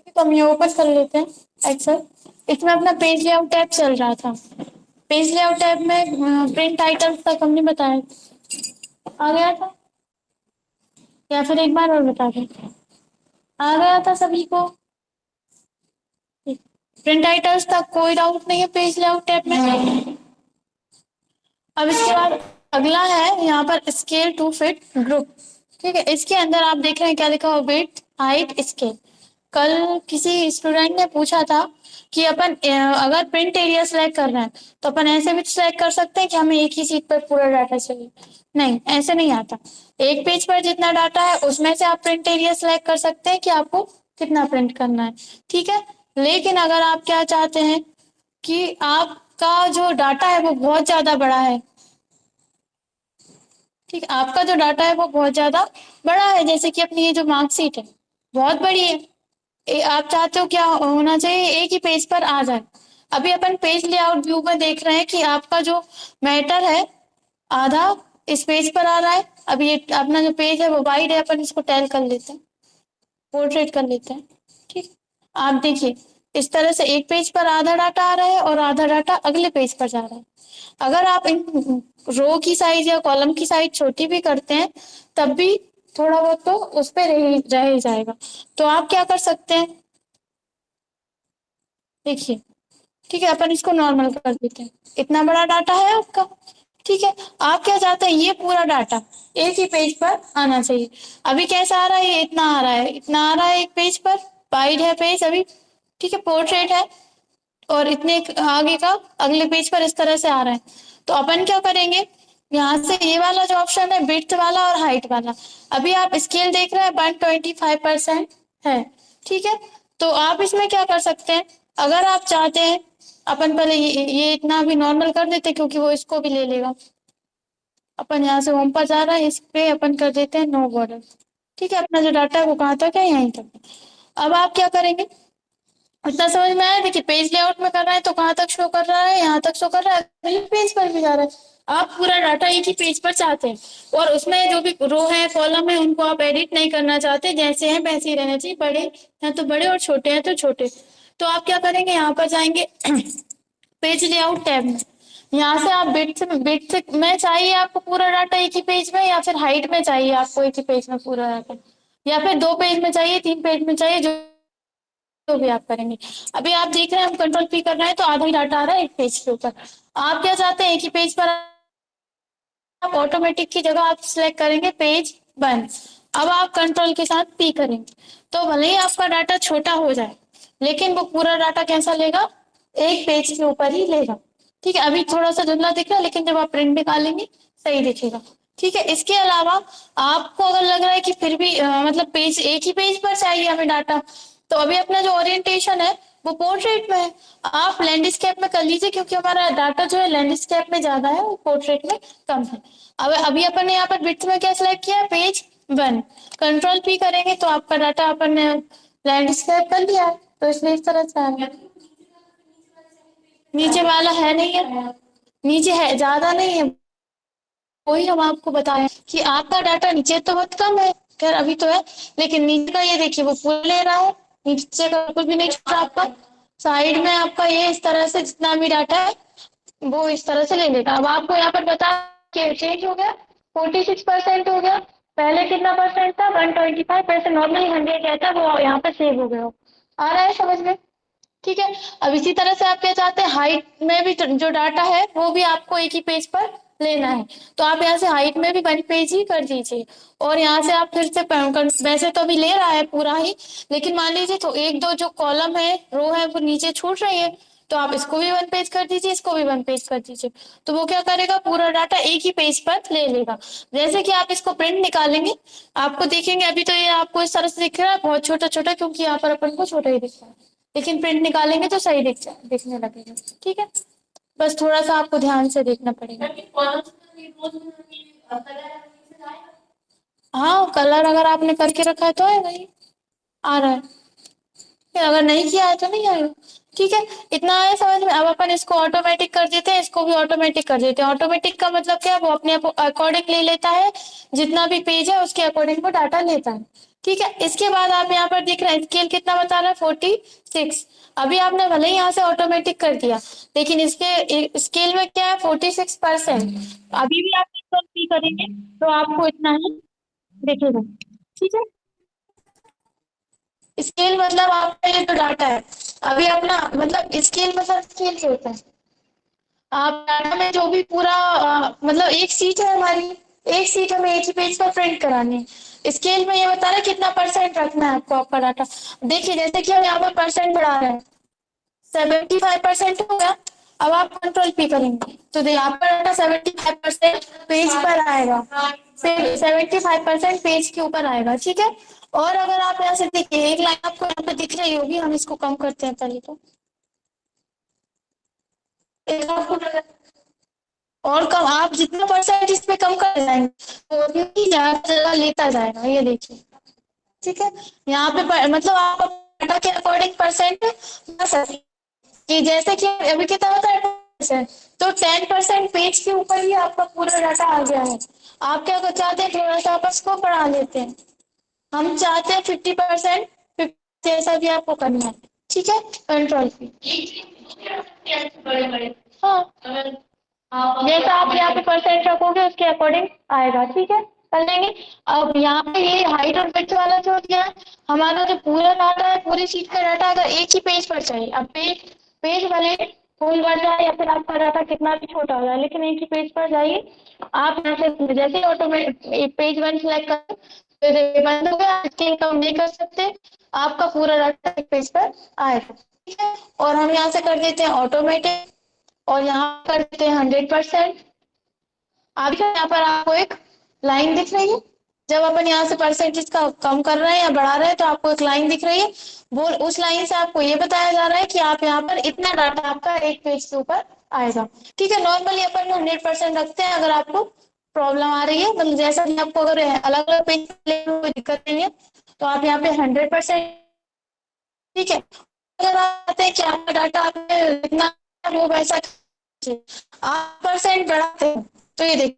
तो हम ये ओपन कर लेते हैं एक्सेल। इसमें अपना पेज लेआउट टैब चल रहा था। पेज लेआउट टैब में प्रिंट आइटम्स तक हमने बताया, आ गया था या फिर एक बार और बता दें? आ गया था सभी को? प्रिंट आइटम्स तक कोई डाउट नहीं है पेज लेआउट टैब में? अब इसके बाद अगला है यहाँ पर स्केल टू फिट ग्रुप। ठीक है, इसके अंदर आप देख रहे हैं क्या लिखा हुआ, विड्थ हाइट स्केल। कल किसी स्टूडेंट ने पूछा था कि अपन अगर प्रिंट एरिया सेलेक्ट कर रहे हैं तो अपन ऐसे भी सेलेक्ट कर सकते हैं कि हमें एक ही सीट पर पूरा डाटा चाहिए। नहीं, ऐसे नहीं आता। एक पेज पर जितना डाटा है उसमें से आप प्रिंट एरिया सेलेक्ट कर सकते हैं कि आपको कितना प्रिंट करना है। ठीक है, लेकिन अगर आप क्या चाहते हैं कि आपका जो डाटा है वो बहुत ज्यादा बड़ा है, ठीक है, आपका जो डाटा है वो बहुत ज्यादा बड़ा है, जैसे कि अपनी ये जो मार्कशीट है बहुत बड़ी है, आप चाहते हो क्या होना चाहिए, एक ही पेज पर आ जाए। अभी अपन पेज लेआउट व्यू में देख रहे हैं कि आपका जो मैटर है आधा इस पेज पर आ रहा है। अभी ये अपना जो पेज है वो वाइड है, अपन इसको टैल कर लेते हैं, पोर्ट्रेट कर लेते हैं। ठीक, आप देखिए इस तरह से एक पेज पर आधा डाटा आ रहा है और आधा डाटा अगले पेज पर जा रहा है। अगर आप इन रो की साइज या कॉलम की साइज छोटी भी करते हैं तब भी थोड़ा बहुत तो उस पर रह ही जाएगा। तो आप क्या कर सकते हैं, देखिए, ठीक है, अपन इसको नॉर्मल कर देते हैं। इतना बड़ा डाटा है आपका, ठीक है, आप क्या चाहते हैं ये पूरा डाटा एक ही पेज पर आना चाहिए। अभी कैसा आ रहा है, ये इतना आ रहा है, इतना आ रहा है एक पेज पर, वाइड है पेज अभी, ठीक है, पोर्ट्रेट है, और इतने आगे का अगले पेज पर इस तरह से आ रहा है। तो अपन क्या करेंगे, यहाँ से ये वाला जो ऑप्शन है विड्थ वाला और हाइट वाला, अभी आप स्केल देख रहे हैं 125% है, ठीक है, तो आप इसमें क्या कर सकते हैं, अगर आप चाहते हैं, अपन पहले ये इतना भी नॉर्मल कर देते क्योंकि वो इसको भी ले लेगा। अपन यहाँ से होम पर जा रहा है, इस पे अपन कर देते हैं नो बॉर्डर। ठीक है, अपना जो डाटा है वो कहाँ तक है, यहीं तक। अब आप क्या करेंगे, इतना समझ में आया? देखिए पेज लेआउट में कर रहा है तो कहाँ तक शो कर रहा है, यहाँ तक शो कर रहा है, अगले पेज पर भी जा रहा है। आप पूरा डाटा एक ही पेज पर चाहते हैं और उसमें जो भी रो है कॉलम है उनको आप एडिट नहीं करना चाहते, जैसे हैं वैसे ही रहना चाहिए, बड़े हैं तो बड़े और छोटे हैं तो छोटे। तो आप क्या करेंगे, यहाँ पर जाएंगे पेज लेआउट टैब में, यहाँ से आप बिट में चाहिए आपको पूरा डाटा एक ही पेज में, या फिर हाइट में चाहिए आपको एक ही पेज में पूरा डाटा, या फिर दो पेज में चाहिए, तीन पेज में चाहिए, जो भी आप करेंगे। अभी आप देख रहे हैं हम कंट्रोल पी कर रहे हैं तो आधा ही डाटा आ रहा है एक पेज के ऊपर। आप क्या चाहते हैं, एक ही पेज पर आप ऑटोमेटिक की जगह आप सिलेक्ट करेंगे पेज वन। अब आप कंट्रोल के साथ पी करेंगे तो भले ही आपका डाटा छोटा हो जाए लेकिन वो पूरा डाटा कैसा लेगा, एक पेज के ऊपर ही लेगा। ठीक है, अभी थोड़ा सा धुंधला दिख रहा है लेकिन जब आप प्रिंट निकालेंगे सही दिखेगा। ठीक है, इसके अलावा आपको अगर लग रहा है कि फिर भी मतलब पेज एक ही पेज पर चाहिए हमें डाटा, तो अभी अपना जो ओरिएंटेशन है वो पोर्ट्रेट में है, आप लैंडस्केप में कर लीजिए क्योंकि हमारा डाटा जो है लैंडस्केप में ज्यादा है और पोर्ट्रेट में कम है। अब अभी अपन ने यहाँ पर विड्थ में क्या सिलेक्ट किया है, पेज वन। कंट्रोल पी करेंगे तो आपका डाटा अपन ने लैंडस्केप कर लिया है, तो इसलिए इस तरह से आ गया। नीचे वाला है नहीं है, नीचे है ज्यादा नहीं है, वही हम आपको बताएं कि आपका डाटा नीचे तो बहुत कम है, खैर अभी तो है, लेकिन नीचे का ये देखिए वो फुल ले रहा है, नीचे का कुछ भी नहीं छूट रहा आपका। साइड में आपका ये इस तरह से जितना भी डाटा है वो इस तरह से ले लेगा। अब आपको यहाँ पर बता के चेंज हो गया, 46% हो गया, पहले कितना परसेंट था, 125, वैसे नॉर्मली 100 रहता है, वो यहाँ पे सेव हो गया। आ रहा है समझ में? ठीक है, अब इसी तरह से आप क्या चाहते हैं, हाइट में भी जो डाटा है वो भी आपको एक ही पेज पर लेना है, तो आप यहाँ से हाइट में भी वन पेज ही कर दीजिए। और यहाँ से आप फिर से वैसे तो अभी ले रहा है पूरा ही, लेकिन मान लीजिए तो एक दो जो कॉलम है रो है वो नीचे छूट रही है, तो आप इसको भी वन पेज कर दीजिए, इसको भी वन पेज कर दीजिए, तो वो क्या करेगा, पूरा डाटा एक ही पेज पर ले लेगा। जैसे कि आप इसको प्रिंट निकालेंगे आपको देखेंगे, अभी तो ये आपको इस तरह से दिख रहा है बहुत छोटा छोटा क्योंकि यहाँ पर अपन को छोटा ही दिख रहा है, लेकिन प्रिंट निकालेंगे तो सही दिखने लगेगा। ठीक है, बस थोड़ा सा आपको ध्यान से देखना पड़ेगा। हाँ, कलर अगर आपने करके रखा है तो है वही आ रहा है। अगर नहीं किया है तो नहीं आएगा। ठीक है, इतना आया समझ में। अब अपन इसको ऑटोमेटिक कर देते हैं, इसको भी ऑटोमेटिक कर देते हैं। ऑटोमेटिक का मतलब क्या है, वो अपने अकॉर्डिंग ले लेता है, जितना भी पेज है उसके अकॉर्डिंग वो डाटा लेता है। ठीक है, इसके बाद आप यहाँ पर देख रहे हैं स्केल कितना बता रहा है, 46। अभी आपने भले ही यहाँ से ऑटोमेटिक कर दिया, लेकिन इसके स्केल में क्या है, 46%। अभी भी आप कंट्रोल पी करेंगे तो आपको इतना ही दिखेगा। ठीक है, स्केल मतलब आपका ये जो डाटा है, अभी अपना मतलब स्केल मतलब स्केल क्या होता है, आप डाटा में जो भी पूरा मतलब एक सीट है हमारी, एक सीट हमें एक ही पेज पर प्रिंट करानी है। स्केल में ये बता रहा है कितना परसेंट रखना है आपको आपका डाटा। देखिए जैसे कि हम यहाँ पर परसेंट बढ़ा रहे हैं, 75% हो गया। अब आप कंट्रोल पी करेंगे तो देखिए आपका डाटा 75% पेज पर आएगा, 75% पेज के ऊपर आएगा। ठीक है, और अगर आप यहाँ से देखिए एक लाइन आपको यहाँ पे दिख रही होगी, हम इसको कम करते हैं पहले तो, एक आपको और कम, आप जितना परसेंट इस पे कम कर जाएंगे तो उतनी ज्यादा जगह लेता जाएगा, ये देखिए। ठीक है, यहाँ पे मतलब आप डाटा के अकॉर्डिंग परसेंट बढ़ा सकते हैं। कि जैसे कि अभी कितना होता है 10%, तो 10% पेज के ऊपर ही आपका पूरा डाटा आ गया है। आप क्या चाहते हैं, थोड़ा सा आप इसको बढ़ा लेते हैं, हम चाहते हैं 50%, जैसा भी आपको करना है। ठीक है, कंट्रोल हाँ, जैसा आप यहाँ पे परसेंट रखोगे उसके अकॉर्डिंग आएगा। ठीक है, कर लेंगे। अब यहाँ पे ये हाइट और विड्थ वाला जो दिया है, हमारा जो पूरा डाटा है, पूरी शीट का डाटा अगर एक ही पेज पर चाहिए, अब पेज पेज भले फुल बढ़ जाए या फिर आपका डाटा कितना भी छोटा हो जाए, लेकिन एक ही पेज पर जाइए। आप यहाँ से जैसे ऑटोमेटिक पेज वन सिलेक्ट कर, तो ये बंद हो गया, स्क्रीन कम नहीं कर सकते, आपका पूरा डाटा एक पेज पर आएगा। ठीक है, और हम यहाँ से कर देते हैं ऑटोमेटिक, और यहाँ कर देते हैं 100%। अभी यहाँ पर आपको एक लाइन दिख रही है, जब अपन यहाँ से परसेंटेज का कम कर रहे हैं या बढ़ा रहे हैं तो आपको एक लाइन दिख रही है, वो उस लाइन से आपको ये बताया जा रहा है कि आप यहाँ पर इतना डाटा आपका एक पेज के ऊपर आएगा। ठीक है, नॉर्मली अपन 100% रखते हैं। अगर आपको प्रॉब्लम आ रही है, मतलब जैसा भी आपको अगर अलग अलग पेज कोई दिक्कत नहीं है, तो आप यहाँ पे 100%। ठीक है, अगर आप चाहते हैं कि आपका डाटा आपने इतना वो वैसा आप परसेंट बढ़ाते हैं, तो ये देखिए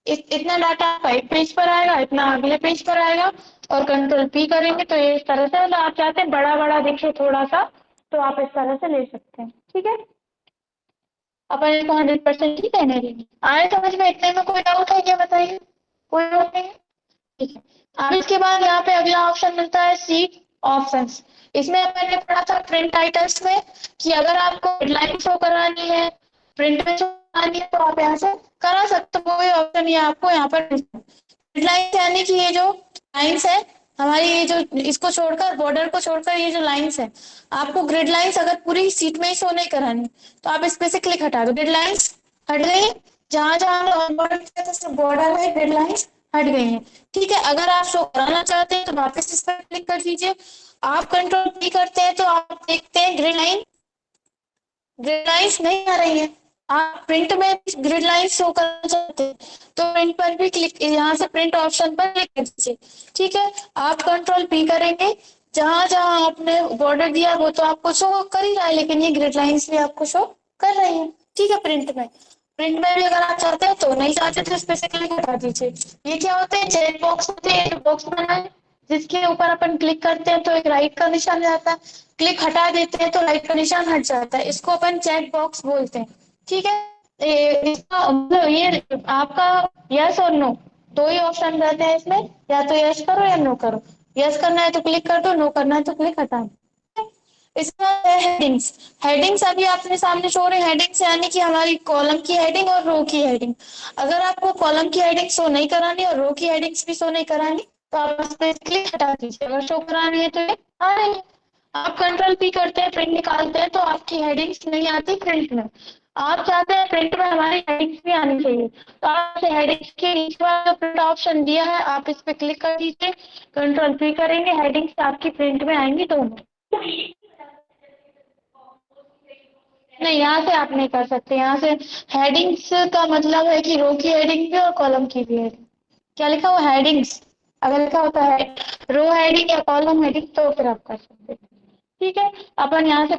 इतना डाटा आपका एक पेज पर आएगा, इतना अगले पेज पर आएगा, और कंट्रोल पी करेंगे तो ये इस तरह से, मतलब आप चाहते हैं बड़ा बड़ा दिखे थोड़ा सा, तो आप इस तरह से ले सकते हैं। ठीक है, अपन इसको 100% ही कहने देंगे। आए समझ में, इतने में कोई डाउट है क्या, बताइए। कोई डाउट नहीं है, ठीक है। अब इसके बाद यहाँ पे अगला ऑप्शन मिलता है सीट ऑप्शंस। इसमें मैंने पढ़ा था प्रिंट टाइटल्स में कि अगर आपको हेडलाइन शो करानी है, प्रिंट में शो करानी है, तो आप यहाँ से करा सकते हो। कोई ऑप्शन ये आपको यहाँ पर हेडलाइन यानी कि ये जो लाइन्स है हमारी, ये जो इसको छोड़कर, बॉर्डर को छोड़कर ये जो लाइन्स है, आपको ग्रिड लाइन्स अगर पूरी सीट में ही शो नहीं करानी, तो आप इस पे से क्लिक हटा दो, ग्रिड लाइन्स हट गई। जहां जहां बॉर्डर है, ग्रिड लाइन्स हट गई हैं। ठीक है, अगर आप शो कराना चाहते हैं तो वापस इस पर क्लिक कर दीजिए। आप कंट्रोल पी करते हैं तो आप देखते हैं ग्रिड लाइन्स नहीं आ रही है। आप प्रिंट में ग्रिड लाइन्स शो करना चाहते हैं तो प्रिंट पर भी क्लिक, यहाँ से प्रिंट ऑप्शन पर क्लिक कर दीजिए। ठीक है, आप कंट्रोल पी करेंगे, जहां जहां आपने बॉर्डर दिया वो तो आपको शो कर ही रहा है, लेकिन ये ग्रिड लाइन्स भी आपको शो कर रही है। ठीक है, प्रिंट में भी अगर आप चाहते हैं तो, नहीं चाहते तो इस पे से क्लिक हटा दीजिए। ये क्या होते हैं, चेक बॉक्स होते हैं, बॉक्स बना है जिसके ऊपर अपन क्लिक करते हैं तो एक राइट का निशान जाता है, क्लिक हटा देते हैं तो राइट का निशान हट जाता है, इसको अपन चेक बॉक्स बोलते हैं। ठीक है, इसका मतलब ये आपका यस और नो दो ही ऑप्शन रहते हैं इसमें, या तो यस करो या नो करो। यस करना है तो क्लिक कर दो, नो करना है तो क्लिक हटा दो। इसका है हेडिंग्स। हेडिंग्स अभी आपने सामने शो रहे, हेडिंग्स यानी कि हमारी कॉलम की हेडिंग और रो की हेडिंग। अगर आपको कॉलम की हेडिंग शो नहीं करानी और रो की हेडिंग्स भी शो नहीं करानी, तो आप इस पे क्लिक हटा दीजिए। अगर शो करानी है तो ये आ रही है। आप कंट्रोल पी करते हैं, प्रिंट निकालते हैं, तो आपकी हेडिंग्स नहीं आती प्रिंट में। आप चाहते हैं प्रिंट में हमारी हेडिंग्स भी आनी चाहिए, तो आप हेडिंग्स के नीचे वाला प्रिंट ऑप्शन दिया है, आप इस पे क्लिक कर दीजिए, कंट्रोल पी करेंगे, हेडिंग्स आपकी प्रिंट में आएंगी दोनों। नहीं, यहाँ से आप नहीं कर सकते। यहाँ से हेडिंग्स का मतलब है कि रो की हेडिंग भी और कॉलम की भी हेडिंग। क्या लिखा हुआ, हेडिंग्स। अगर लिखा होता है रो हेडिंग या कॉलम हेडिंग तो फिर आप कर सकते हैं। ठीक है, अपन यहाँ से